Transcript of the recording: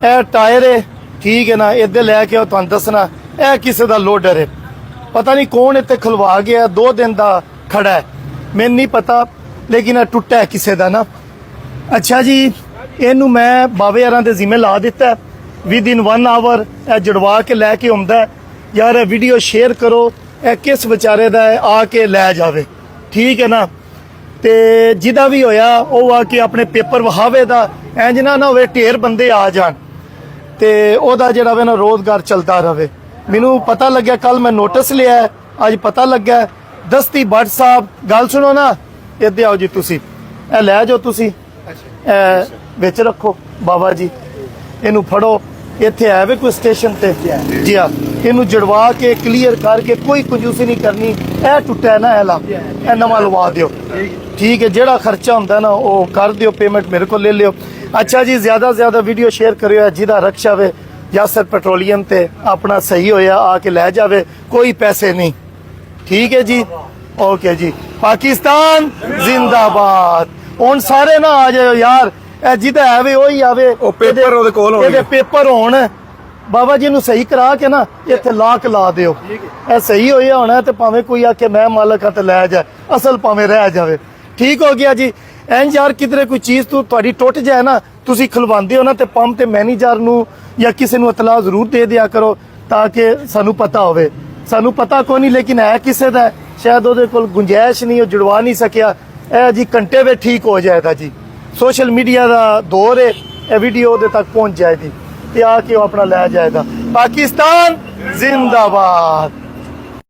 ਇਹ ਟਾਇਰ ਹੈ, ਠੀਕ ਹੈ ਨਾ, ਇੱਧਰ ਲੈ ਕੇ ਆਓ, ਤੁਹਾਨੂੰ ਦੱਸਣਾ ਇਹ ਕਿਸੇ ਦਾ ਲੋਡਰ ਹੈ। ਪਤਾ ਨਹੀਂ ਕੌਣ ਇੱਥੇ ਖਲਵਾ ਗਿਆ, 2 ਦਿਨ ਦਾ ਖੜਾ ਹੈ, ਮੈਨੂੰ ਨਹੀਂ ਪਤਾ, ਲੇਕਿਨ ਇਹ ਟੁੱਟਾ ਹੈ ਕਿਸੇ ਦਾ ਨਾ। ਅੱਛਾ ਜੀ, ਇਹਨੂੰ ਮੈਂ ਬਾਵੇ ਯਾਰਾਂ ਦੇ ਜ਼ਿੰਮੇ ਲਾ ਦਿੱਤਾ, ਵਿਦਿਨ 1 ਆਵਰ ਇਹ ਜੜਵਾ ਕੇ ਲੈ ਕੇ ਆਉਂਦਾ। ਯਾਰ ਇਹ ਵੀਡੀਓ ਸ਼ੇਅਰ ਕਰੋ, ਇਹ ਕਿਸ ਵਿਚਾਰੇ ਦਾ ਹੈ, ਆ ਕੇ ਲੈ ਜਾਵੇ, ਠੀਕ ਹੈ ਨਾ। ਤੇ ਜਿਹਦਾ ਵੀ ਹੋਇਆ ਉਹ ਆ ਕੇ ਆਪਣੇ ਪੇਪਰ ਵਹਾਵੇ ਦਾ, ਇੰਜ ਨਾ ਹੋਵੇ ਢੇਰ ਬੰਦੇ ਆ ਜਾਣ ਤੇ ਉਹਦਾ ਜਿਹੜਾ ਵੇ ਨਾ ਰੋਜ਼ਗਾਰ ਚੱਲਦਾ ਰਵੇ। ਮੈਨੂੰ ਪਤਾ ਲੱਗਿਆ, ਕੱਲ ਮੈਂ ਨੋਟਿਸ ਲਿਆ, ਅੱਜ ਪਤਾ ਲੱਗਾ। ਦਸਤੀ ਭੱਟ ਸਾਹਿਬ, ਗੱਲ ਸੁਣੋ ਨਾ, ਇੱਥੇ ਆਓ ਜੀ, ਤੁਸੀਂ ਇਹ ਲੈ ਜਾਓ, ਤੁਸੀਂ ਵਿੱਚ ਰੱਖੋ ਬਾਬਾ ਜੀ, ਇਹਨੂੰ ਫੜੋ, ਇੱਥੇ ਹੈ ਵੇ ਕੋਈ ਸਟੇਸ਼ਨ ਤੇ ਜੀ ਹਾਂ, ਇਹਨੂੰ ਜੜਵਾ ਕੇ ਕਲੀਅਰ ਕਰਕੇ, ਕੋਈ ਕੰਜੂਸੀ ਨਹੀਂ ਕਰਨੀ। ਇਹ ਟੁੱਟਿਆ ਨਾ, ਇਹ ਨਵਾਂ ਲਵਾ ਦਿਓ, ਠੀਕ ਹੈ। ਜਿਹੜਾ ਖਰਚਾ ਹੁੰਦਾ ਨਾ ਉਹ ਕਰ ਦਿਓ, ਪੇਮੈਂਟ ਮੇਰੇ ਕੋਲ ਲੈ ਲਿਓ। ਅੱਛਾ ਜੀ, ਜ਼ਿਆਦਾ ਜ਼ਿਆਦਾ ਵੀਡੀਓ ਸ਼ੇਅਰ ਕਰਿਓ, ਜਿਹਦਾ ਰਕਸ਼ਾ ਵੇ ਯਾਸਰ ਪੈਟਰੋਲੀਅਮ ਤੇ ਆਪਣਾ ਸਹੀ ਹੋਇਆ ਆ ਕੇ ਲੈ ਜਾਵੇ, ਕੋਈ ਪੈਸੇ ਨਹੀਂ, ਠੀਕ ਹੈ ਜੀ। ਓਕੇ ਜੀ, ਪਾਕਿਸਤਾਨ ਜ਼ਿੰਦਾਬਾਦ। ਹੁਣ ਸਾਰੇ ਨਾ ਆ ਜਾਓ ਯਾਰ, ਇਹ ਜਿਹਦਾ ਹੈ ਵੇ ਉਹੀ ਆਵੇ, ਉਹ ਪੇਪਰ ਉਹਦੇ ਕੋਲ ਹੋਣ, ਇਹਦੇ ਪੇਪਰ ਹੋਣ, ਬਾਬਾ ਜੀ ਨੂੰ ਸਹੀ ਕਰਾ ਕੇ ਨਾ ਇੱਥੇ ਲਾਕ ਲਾ ਦਿਓ। ਇਹ ਸਹੀ ਹੋਇਆ ਹੋਣਾ ਤੇ ਭਾਵੇਂ ਕੋਈ ਆ ਕੇ ਮੈਂ ਮਾਲਕ ਹਾਂ ਤੇ ਲੈ ਜਾ, ਅਸਲ ਭਾਵੇਂ ਰਹਿ ਜਾਵੇ, ਠੀਕ ਹੋ ਗਿਆ ਜੀ। ਇੰਜ ਯਾਰ ਕਿਧਰੇ ਕੋਈ ਚੀਜ਼ ਤੁਹਾਡੀ ਟੁੱਟ ਜਾਏ ਨਾ, ਤੁਸੀਂ ਖਲਵਾਉਂਦੇ ਹੋ ਨਾ, ਤੇ ਪੰਪ ਤੇ ਮੈਨੇਜਰ ਨੂੰ ਜਾਂ ਕਿਸੇ ਨੂੰ ਇਤਲਾਹ ਜ਼ਰੂਰ ਦੇ ਦਿਆ ਕਰੋ, ਤਾਂ ਕਿ ਸਾਨੂੰ ਪਤਾ ਹੋਵੇ। ਸਾਨੂੰ ਪਤਾ ਕੋਈ ਨਹੀਂ, ਲੇਕਿਨ ਹੈ ਕਿਸੇ ਦਾ, ਸ਼ਾਇਦ ਉਹਦੇ ਕੋਲ ਗੁੰਜਾਇਸ਼ ਨਹੀਂ, ਉਹ ਜੁੜਵਾ ਨਹੀਂ ਸਕਿਆ। ਇਹ ਜੀ ਘੰਟੇ ਵਿੱਚ ਠੀਕ ਹੋ ਜਾਏਗਾ ਜੀ। ਸੋਸ਼ਲ ਮੀਡੀਆ ਦਾ ਦੌਰ ਹੈ, ਇਹ ਵੀਡੀਓ ਉਹਦੇ ਤੱਕ ਪਹੁੰਚ ਜਾਏਗੀ ਤੇ ਆ ਕੇ ਉਹ ਆਪਣਾ ਲੈ ਜਾਏਗਾ। ਪਾਕਿਸਤਾਨ ਜ਼ਿੰਦਾਬਾਦ।